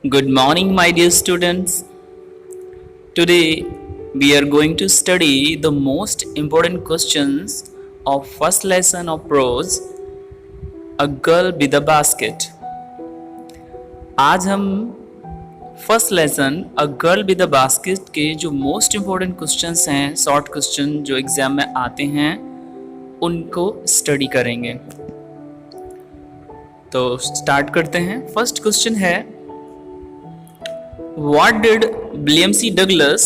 Good morning, my dear students. Today we are going to study the most important questions of first lesson of prose, A Girl with a Basket. आज हम first lesson a girl with a basket के जो most important questions हैं, short question जो exam में आते हैं, उनको स्टडी करेंगे। तो स्टार्ट करते हैं। फर्स्ट क्वेश्चन है, What did William C. Douglas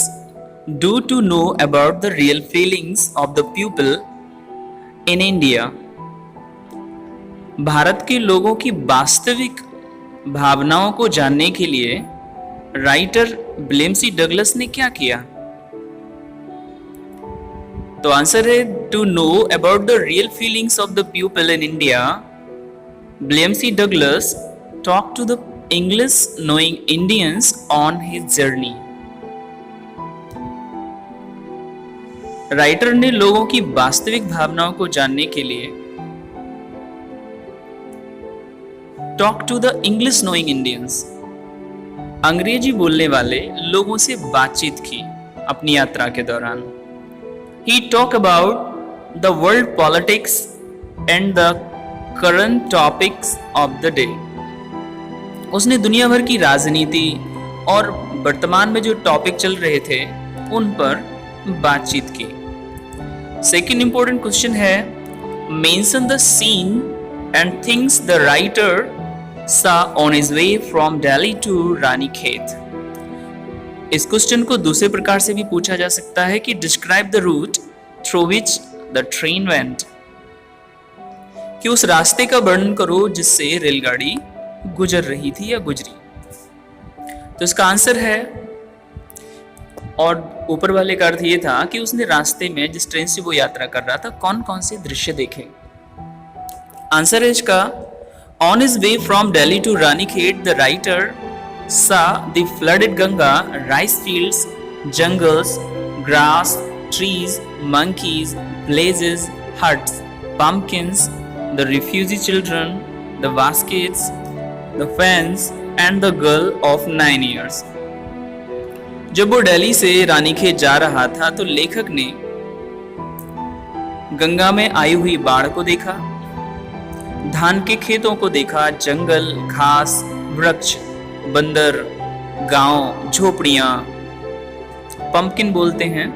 do to know about the real feelings of the people in India? Bharat के लोगों की वास्तविक भावनाओं को जानने के लिए राइटर विलियम सी डगलस ने क्या किया? तो आंसर है to know about the real feelings of the people in India, William C Douglas talk to the English knowing Indians on his journey. Writer ने लोगों की वास्तविक भावनाओं को जानने के लिए talk to the English knowing Indians, अंग्रेजी बोलने वाले लोगों से बातचीत की अपनी यात्रा के दौरान। He talked about the world politics and the current topics of the day. उसने दुनिया भर की राजनीति और वर्तमान में जो टॉपिक चल रहे थे उन पर बातचीत की। सेकंड इंपॉर्टेंट क्वेश्चन है, mention the scene and things the writer saw on his way from Delhi to Ranikhet. इस क्वेश्चन को दूसरे प्रकार से भी पूछा जा सकता है कि describe the route through which the train went, कि उस रास्ते का वर्णन करो जिससे रेलगाड़ी गुजर रही थी या गुजरी। तो इसका आंसर है, और ऊपर वाले का अर्थ ये था कि उसने रास्ते में जिस ट्रेन से वो यात्रा कर रहा था कौन कौन से दृश्य देखे। आंसर है इसका, on his way from Delhi to Ranikhet the writer saw the flooded Ganga, rice fields, jungles, grass, trees, monkeys, villages, huts, pumpkins, the refugee children, the baskets, the fence and the girl of 9 years. जब वो दिल्ली से रानीखेत जा रहा था तो लेखक ने गंगा में आई हुई बाढ़ को देखा, धान के खेतों को देखा, जंगल, घास, वृक्ष, बंदर, गांव, झोपड़ियां, पंपकिन बोलते हैं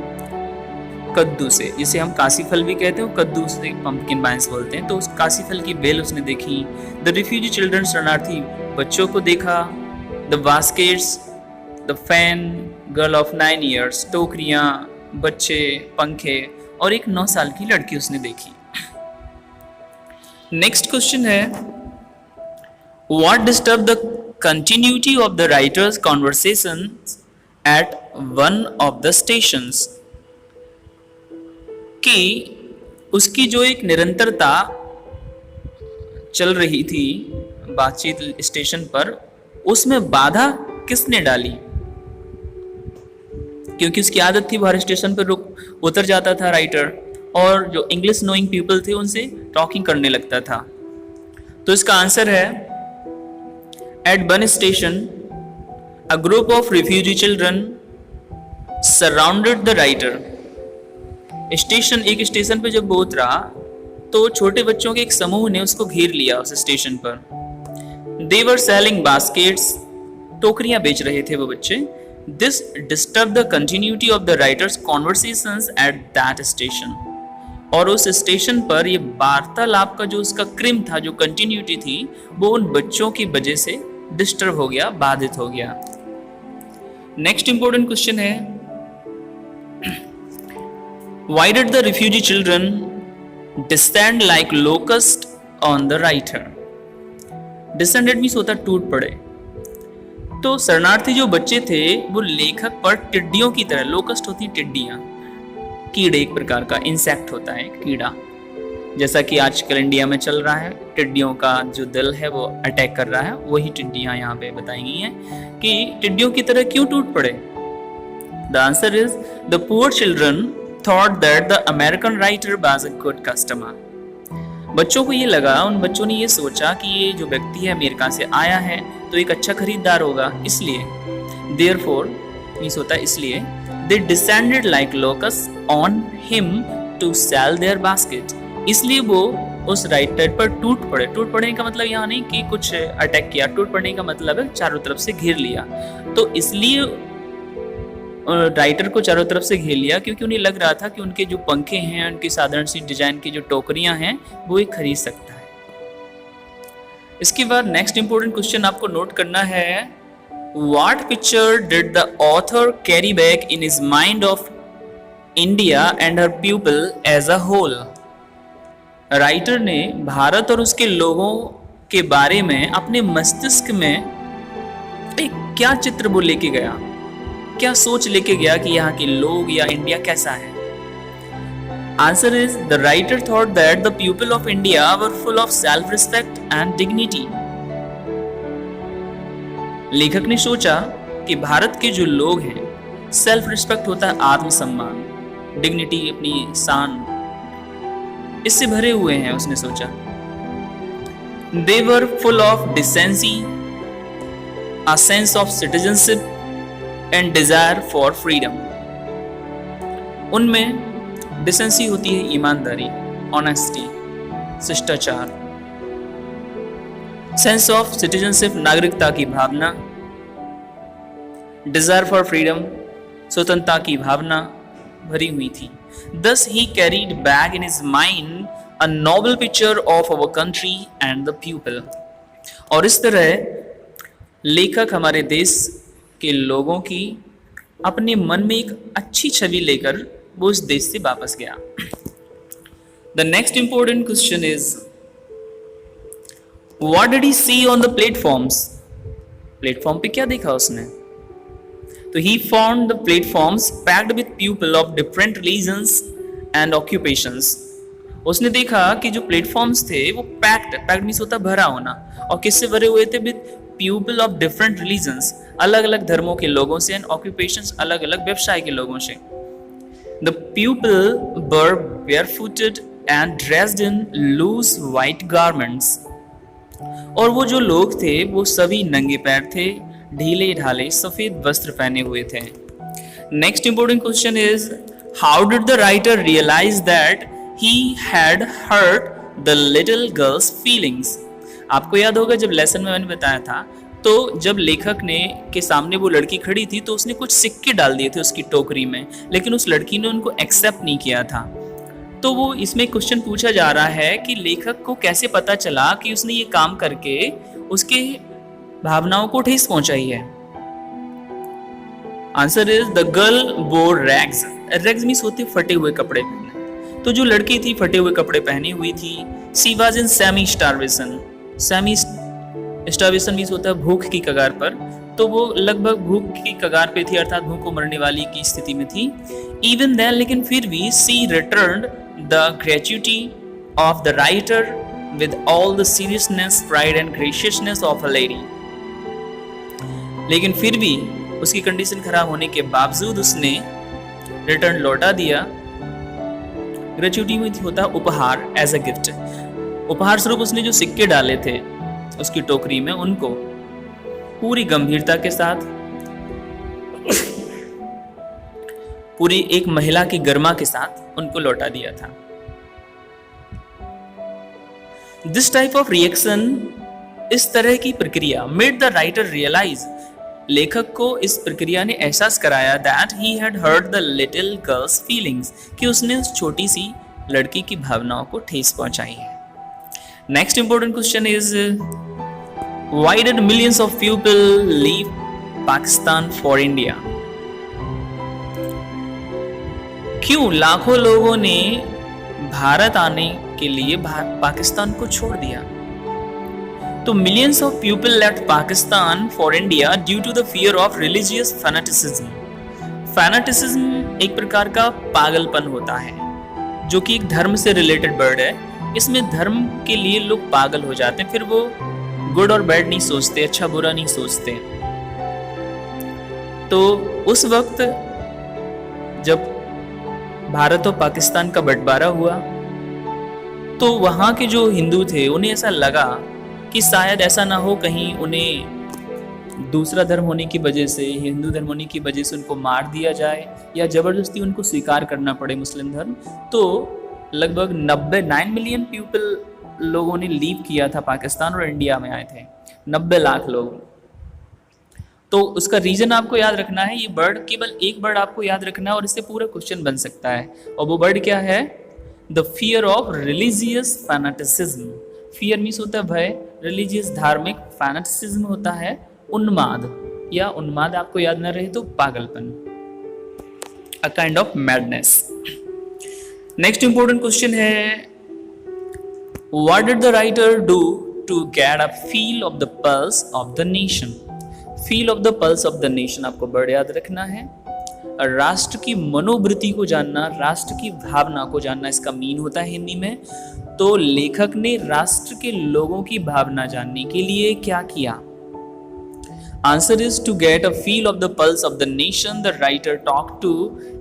कद्दू से, जिसे हम काशी फल भी कहते हैं, कद्दू से पंपकिन बाइन्स बोलते हैं। तो उस काशी फल की बेल उसने देखी। द रिफ्यूजी चिल्ड्रन, शरणार्थी बच्चों को देखा। The baskets, the fan, girl of 9 years, टोकरियां, बच्चे, पंखे और एक 9 साल की लड़की उसने देखी। नेक्स्ट क्वेश्चन है, what disturb the continuity of the writers conversation at one of the stations, कि उसकी जो एक निरंतरता चल रही थी बातचीत स्टेशन पर, उसमें बाधा किसने डाली? क्योंकि उसकी आदत थी वो हर स्टेशन पर रुक उतर जाता था राइटर, और जो इंग्लिश नोइंग पीपल थे उनसे टॉकिंग करने लगता था। तो इसका आंसर है, at one station a group of refugee children surrounded the writer. एक स्टेशन पे जब वो उतरा तो छोटे बच्चों के एक समूह ने उसको घेर लिया उस स्टेशन पर। दे वर सेलिंग बास्केट्स, टोकरियां बेच रहे थे वो बच्चे। This disturb the continuity of the writers conversations at that station, और उस स्टेशन पर ये वार्तालाप का जो उसका क्रम था, जो कंटिन्यूटी थी, वो उन बच्चों की वजह से डिस्टर्ब हो गया, बाधित हो गया। नेक्स्ट इंपॉर्टेंट क्वेश्चन है, why did the refugee children descend like locust on the writer? Descended means होता टूट पड़े। तो शरणार्थी जो बच्चे थे वो लेखक पर टिड्डियों की तरह, लोकस्ट होती टिड्डियां, कीड़े एक प्रकार का इंसेक्ट होता है, कीड़ा, जैसा कि आजकल इंडिया में चल रहा है, टिड्डियों का जो दल है वो अटैक कर रहा है, वही टिड्डियां यहाँ पे बताई गई हैं कि टिड्डियों की तरह क्यों टूट पड़े। The answer is the poor children thought that the American writer was a good customer. बच्चों को ये लगा, उन बच्चों ने ये सोचा कि ये जो व्यक्ति है अमेरिका से आया है तो एक अच्छा खरीदार होगा, इसलिए देयरफॉर मींस होता है इसलिए they descended like locust on him to sell their basket, इसलिए वो उस राइटर पर टूट पड़े। टूट पड़ने का मतलब यहाँ नहीं कि कुछ अटैक किया, टूट पड़ने का मतलब है चारों तरफ से घेर लिया। तो इसलिए राइटर को चारों तरफ से घेर लिया क्योंकि उन्हें लग रहा था कि उनके जो पंखे हैं, उनकी साधारण सी डिजाइन की जो टोकरियां हैं, वो एक खरीद सकता है। इसके बाद नेक्स्ट इंपॉर्टेंट क्वेश्चन आपको नोट करना है, what picture did the author carry back in his mind of India and her people as a whole. Writer ने भारत और उसके लोगों के बारे में अपने मस्तिष्क में एक क्या चित्र वो लेके गया, क्या सोच लेके गया कि यहाँ के लोग या इंडिया कैसा है। Answer is the writer thought that the people of India were full of self respect and dignity. लेखक ने सोचा कि भारत के जो लोग हैं, सेल्फ रिस्पेक्ट होता है आत्मसम्मान, डिग्निटी अपनी शान, इससे भरे हुए हैं। उसने सोचा they were full of decency, a sense of citizenship and desire for freedom. उनमें डिसेंसी होती है ईमानदारी, ऑनेस्टी, शिष्टाचार, सेंस ऑफ सिटीजनशिप नागरिकता की भावना, डिजायर फॉर फ्रीडम स्वतंत्रता की भावना भरी हुई थी। Thus he carried back in his mind a noble picture of our country and the people। और इस तरह लेखक हमारे देश के लोगों की अपने मन में एक अच्छी छवि लेकर वो उस देश से वापस गया। The next important question is, what did he see on the platforms? Platform पे क्या देखा उसने? तो he found the platforms packed with people of different religions and occupations। उसने देखा कि जो प्लेटफॉर्म्स थे वो पैक्ड मीन्स होता भरा होना, और किससे भरे हुए थे? With people of different religions, अलग अलग धर्मों के लोगों से, एंड ऑक्यूपेशंस अलग अलग व्यवसाय के लोगों से। The people were barefooted and dressed in loose white garments। और वो जो लोग थे वो सभी नंगे पैर थे, ढीले ढाले सफेद वस्त्र पहने हुए थे। Next important question is, how did the writer realise that he had hurt the little girl's feelings. आपको याद होगा जब लेसन में मैंने बताया था, तो जब लेखक ने के सामने वो लड़की खड़ी थी तो उसने कुछ सिक्के डाल दिए थे उसकी टोकरी में, लेकिन उस लड़की ने उनको एक्सेप्ट नहीं किया था। तो वो इसमें क्वेश्चन पूछा जा रहा है कि लेखक को कैसे पता चला कि उसने ये काम करके उसके भावनाओं को ठेस पहुंचाई है। आंसर इज द गर्ल वोर रैग्स। रैग्स मींस होते फटे हुए कपड़े पहने। तो जो लड़की थी फटे हुए कपड़े पहनी हुई थी। She was in semi starvation. Semi starvation means होता है भूख की कगार पर, तो वो लगभग भूख की कगार पे थी, अर्थात भूख को मरने वाली की स्थिति में थी। इवन देन, लेकिन फिर भी she returned the gratuity of the writer with all the seriousness, pride and graciousness of a lady. लेकिन फिर भी उसकी कंडीशन खराब होने के बावजूद उसने रिटर्न लौटा दिया। ग्रेच्युटी में होता है उपहार, एज अ गिफ्ट। उपहार स्वरूप उसने जो सिक्के डाले थे उसकी टोकरी में, उनको पूरी गंभीरता के साथ, पूरी एक महिला की गरिमा के साथ उनको लौटा दिया था। दिस टाइप ऑफ रिएक्शन, इस तरह की प्रक्रिया, मेड द राइटर रियलाइज, लेखक को इस प्रक्रिया ने एहसास कराया that he had hurt the little girl's feelings, कि उसने उस छोटी सी लड़की की भावनाओं को ठेस पहुंचाई है। Next important question is, why did millions of people leave Pakistan for India. क्यों लाखों लोगों ने भारत आने के लिए पाकिस्तान को छोड़ दिया? तो millions of people left Pakistan for India due to the fear of religious fanaticism. Fanaticism एक प्रकार का पागलपन होता है जो कि एक धर्म से रिलेटेड वर्ड है। इसमें धर्म के लिए लोग पागल हो जाते हैं, फिर वो गुड और बैड नहीं सोचते, अच्छा बुरा नहीं सोचते। तो उस वक्त जब भारत और पाकिस्तान का बंटवारा हुआ तो वहाँ के जो हिंदू थे उन्हें ऐसा लगा कि शायद ऐसा ना हो कहीं उन्हें दूसरा धर्म होने की वजह से, हिंदू धर्म होने की वजह से उनको मार दिया जाए या ज़बरदस्ती उनको स्वीकार करना पड़े मुस्लिम धर्म। तो लगभग 9 मिलियन पीपल लोगों ने लीव किया था पाकिस्तान और इंडिया में आए थे, 90 लाख लोग। तो उसका रीजन आपको याद रखना है, ये वर्ड केवल एक वर्ड आपको याद रखना है और इससे पूरा क्वेश्चन बन सकता है। और वो वर्ड क्या है? The fear of religious fanaticism. Fear means होता है भय, रिलीजियस धार्मिक, फैनेटिसिज्म होता है उन्माद, या उन्माद आपको याद न रहे तो पागलपन, a kind of madness. Next important question है, what did the writer do to get a feel of the pulse of the nation? Feel of the pulse of the nation आपको बड़ा याद रखना है। राष्ट्र की मनोवृत्ति को जानना, राष्ट्र की भावना को जानना, इसका मीन होता है हिंदी में। तो लेखक ने राष्ट्र के लोगों की भावना जानने के लिए क्या किया? Answer is to get a feel of the pulse of the nation the writer talk to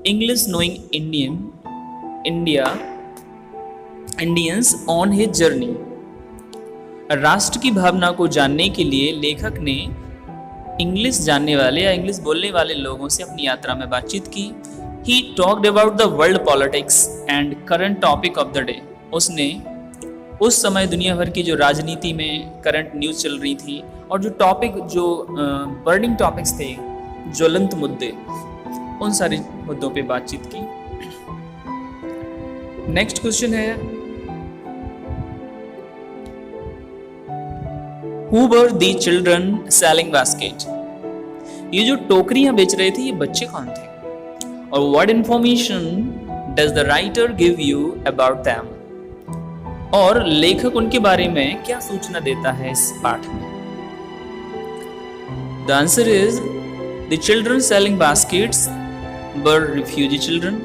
English knowing Indians on his journey. राष्ट्र की भावना को जानने के लिए लेखक ने इंग्लिश जानने वाले या इंग्लिश बोलने वाले लोगों से अपनी यात्रा में बातचीत की। He talked about the world politics and current topic of the day. उसने उस समय दुनिया भर की जो राजनीति में करंट न्यूज़ चल रही थी और जो टॉपिक, जो बर्निंग टॉपिक्स थे, ज्वलंत मुद्दे, उन सारे मुद्दों पे बातचीत की। नेक्स्ट क्वेश्चन है, Who were the children selling basket? ये जो टोकरियां बेच रहे थे ये बच्चे कौन थे? और what information does the writer give you about them? और लेखक उनके बारे में क्या सूचना देता है इस पाठ में? The answer is the children selling baskets were refugee children.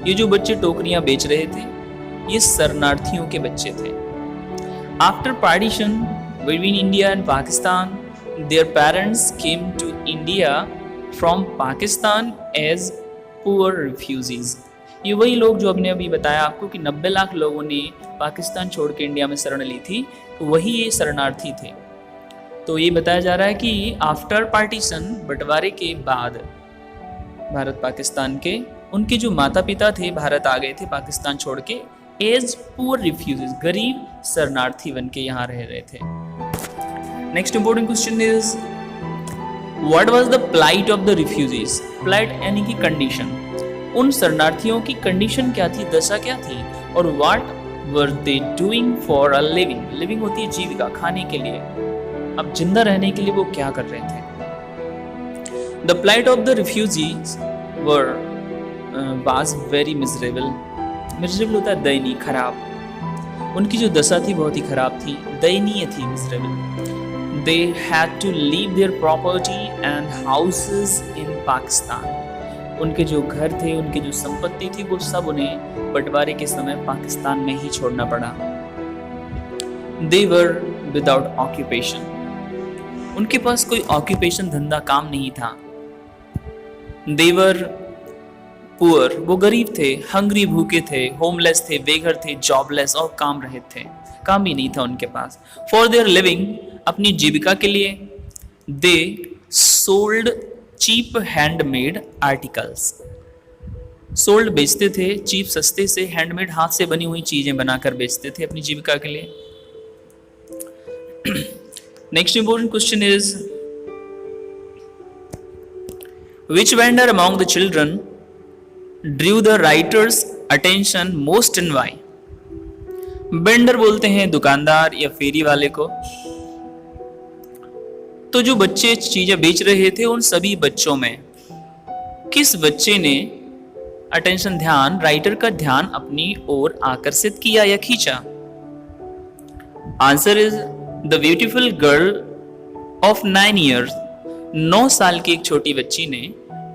ये जो बच्चे टोकरियां बेच रहे थे ये शरणार्थियों के बच्चे थे। After partition between India and Pakistan, their parents came to India from Pakistan as poor refugees. ये वही लोग जो आपने अभी बताया आपको कि 90 लाख लोगों ने पाकिस्तान छोड़ के इंडिया में शरण ली थी, तो वही ये शरणार्थी थे। तो ये बताया जा रहा है कि आफ्टर पार्टीशन, बंटवारे के बाद भारत पाकिस्तान के, उनके जो माता पिता थे भारत आ गए थे पाकिस्तान छोड़ के एज पुअर रिफ्यूजीज, गरीब शरणार्थी बन के यहाँ रह रहे थे। Next important question is, what was the plight of the refugees? Plight यानी कि कंडीशन, उन शरणार्थियों की कंडीशन क्या थी, दशा क्या थी? और what were they doing for a living? Living होती है जीविका, खाने के लिए, अब जिंदा रहने के लिए वो क्या कर रहे थे? The plight of the refugees was very miserable. Miserable होता है दयनीय, खराब। उनकी जो दशा थी बहुत ही खराब थी, दयनीय थी, miserable. They had to leave their property and houses in Pakistan. उनके जो घर थे, उनकी जो संपत्ति थी, वो सब उन्हें बंटवारे के समय पाकिस्तान में ही छोड़ना पड़ा। दे वर विदाउट ऑक्यूपेशन। उनके पास कोई ऑक्यूपेशन, धंधा, काम नहीं था। दे वर पुअर, वो गरीब थे, हंग्री, भूखे थे, होमलेस थे, बेघर थे, जॉबलेस और काम रहित थे, काम ही नहीं था उनके पास। फॉर देयर लिविंग, अपनी जीविका के लिए, they sold cheap handmade articles. Sold बेचते थे, चीप सस्ते से, हैंडमेड हाथ से बनी हुई चीजें बनाकर बेचते थे अपनी जीविका के लिए। Next important question is, which vendor among the children drew the writer's attention most and why? Vendor बोलते हैं दुकानदार या फेरी वाले को। तो जो बच्चे चीजें बेच रहे थे उन सभी बच्चों में किस बच्चे ने अटेंशन, ध्यान, राइटर का ध्यान अपनी ओर आकर्षित किया या खींचा? Answer is the beautiful girl of 9 years। 9 साल की एक छोटी बच्ची ने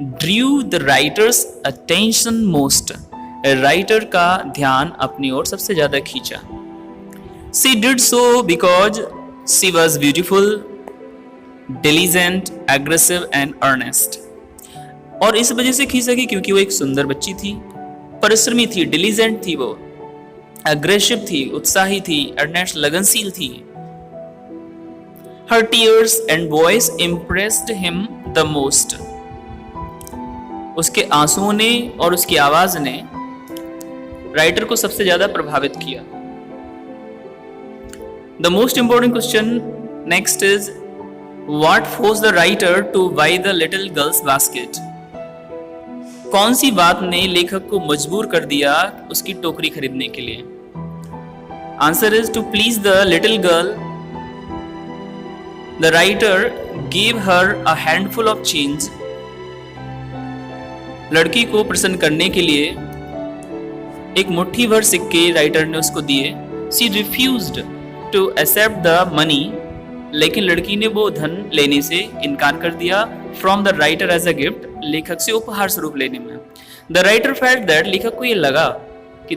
drew the writer's attention most, writer का ध्यान अपनी ओर सबसे ज्यादा खींचा। She did so because she was beautiful, diligent, aggressive and earnest. और इस वजह से खींच सकी क्योंकि वो एक सुंदर बच्ची थी, परिश्रमी थी, डिलीजेंट थी, वो एग्रेसिव थी, उत्साही थी, अर्नेस्ट लगनशील थी। हर tears and voice impressed him the most. उसके आंसुओं ने और उसकी आवाज ने राइटर को सबसे ज्यादा प्रभावित किया। The most important question next is what forced the writer to buy the little girl's basket. कौन सी बात ने लेखक को मजबूर कर दिया उसकी टोकरी खरीदने के लिए? Answer is to please the little girl the writer give her a handful of change. लड़की को प्रसन्न करने के लिए एक मुट्ठी भर सिक्के राइटर ने उसको दिए। She refused to accept the money, लेकिन लड़की ने वो धन लेने से इनकार कर दिया। From the writer as a gift, लेखक से उपहार स्वरूप लेने में। द राइटर फेल्ट दैट, लेखक को ये लगा कि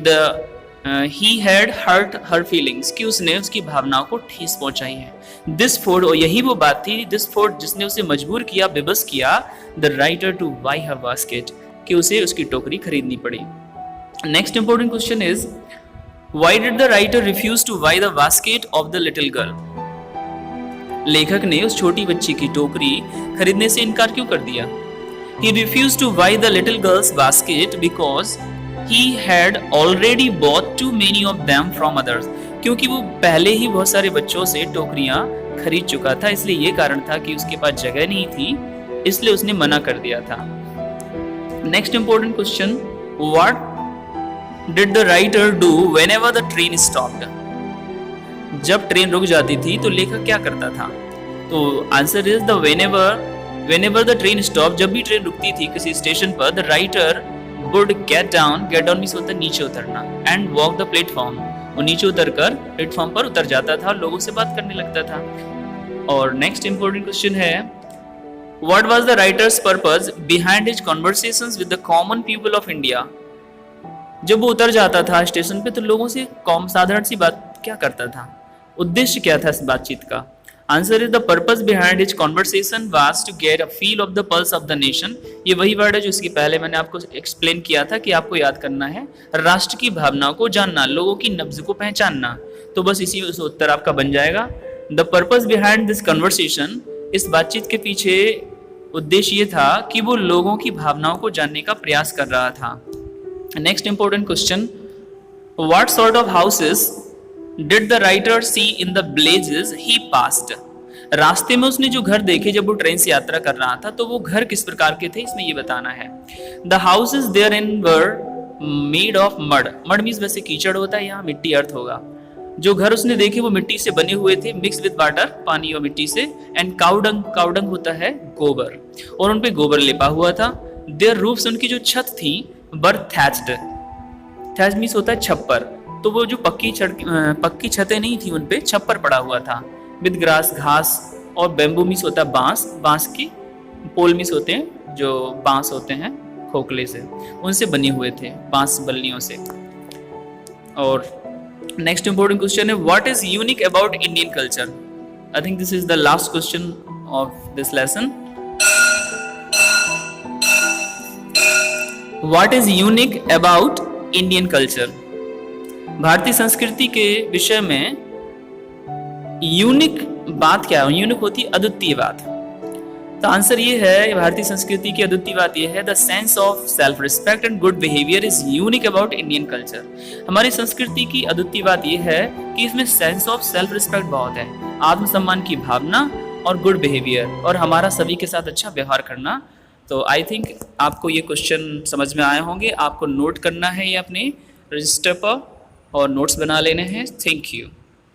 he had hurt her feelings, कि उसने उसकी भावनाओं को ठेस पहुंचाई है। दिस फोर्ड, और यही वो बात थी, दिस फोर्ड जिसने उसे मजबूर किया, विवश किया the writer to buy her basket, कि उसे उसकी टोकरी खरीदनी पड़ी। Next important question is why did the writer refuse to buy the basket of the little girl. लेखक ने उस छोटी बच्ची की टोकरी खरीदने से इनकार क्यों कर दिया? He refused to buy the little girl's basket because he had already bought too many of them from others. क्योंकि वो पहले ही बहुत सारे बच्चों से टोकरियां खरीद चुका था, इसलिए ये कारण था कि उसके पास जगह नहीं थी, इसलिए उसने मना कर दिया था। Next important question, what did the writer do whenever the train stopped? जब ट्रेन रुक जाती थी तो लेखक क्या करता था? तो answer is the whenever the train stopped, जब भी ट्रेन रुकती थी किसी स्टेशन पर, the writer would get down means होता है नीचे उतरना, and walk the platform, वो नीचे उतरकर प्लेटफॉर्म पर उतर जाता था, लोगों से बात करने लगता था। और नेक्स्ट इंपॉर्टेंट क्वेश्चन है what was the writer's purpose behind his conversations with the common people of India? जब वो उतर जाता था स्टेशन पे तो लोगों से साधारण सी बात क्या करता था? उद्देश्य क्या था इस बातचीत का? Answer is the purpose behind his conversation was to get a feel of the pulse of the nation. ये वही वर्ड है जो इसके पहले मैंने आपको एक्सप्लेन किया था कि आपको याद करना है, राष्ट्र की भावनाओं को जानना, लोगों की नब्ज को पहचानना। तो बस इसी उस उत्तर आपका बन जाएगा। The purpose behind this conversation, इस बातचीत के पीछे उद्देश्य ये था कि वो लोगों की भावनाओं को जानने का प्रयास कर रहा था। Next important question, what sort of houses did the writer see in the places he passed? रास्ते में उसने जो घर देखे जब वो ट्रेन से यात्रा कर रहा था, तो वो घर किस प्रकार के थे इसमें ये बताना है। The houses there in were made of mud, mud means वैसे कीचड़ होता है, यहाँ मिट्टी अर्थ होगा। जो घर उसने देखे वो मिट्टी से बने हुए थे, मिक्स विद वाटर, पानी और मिट्टी से। एंड काउडंग, काउडंग होता है गोबर, और उन पे गोबर लेपा हुआ था। देयर रूफ्स, उनकी जो छत थी, वर थैच्ड, थैच मीन्स होता है छप्पर, तो वो जो पक्की छतें नहीं थी, उन पे छप्पर पड़ा हुआ था। विद ग्रास, घास, और बेम्बू मीन्स होता है बांस, बांस की पोल मीन्स होते हैं जो बांस होते हैं खोखले से, उनसे बने हुए थे, बांस बल्लियों से। और नेक्स्ट इंपॉर्टेंट क्वेश्चन है what is unique about Indian culture? I think this is the last question of this lesson. What is unique about Indian culture? भारतीय संस्कृति के विषय में यूनिक बात क्या है? यूनिक होती है अद्वितीय बात। तो आंसर ये है, भारतीय संस्कृति की अद्वितीय बात ये है, the sense of self respect and good behaviour is unique about Indian culture. हमारी संस्कृति की अद्वितीय बात ये है कि इसमें सेंस ऑफ सेल्फ रिस्पेक्ट बहुत है, आत्मसम्मान की भावना और गुड बिहेवियर, और हमारा सभी के साथ अच्छा व्यवहार करना। तो आई थिंक आपको ये क्वेश्चन समझ में आए होंगे। आपको नोट करना है ये अपने रजिस्टर पर और नोट्स बना लेने हैं। Thank you.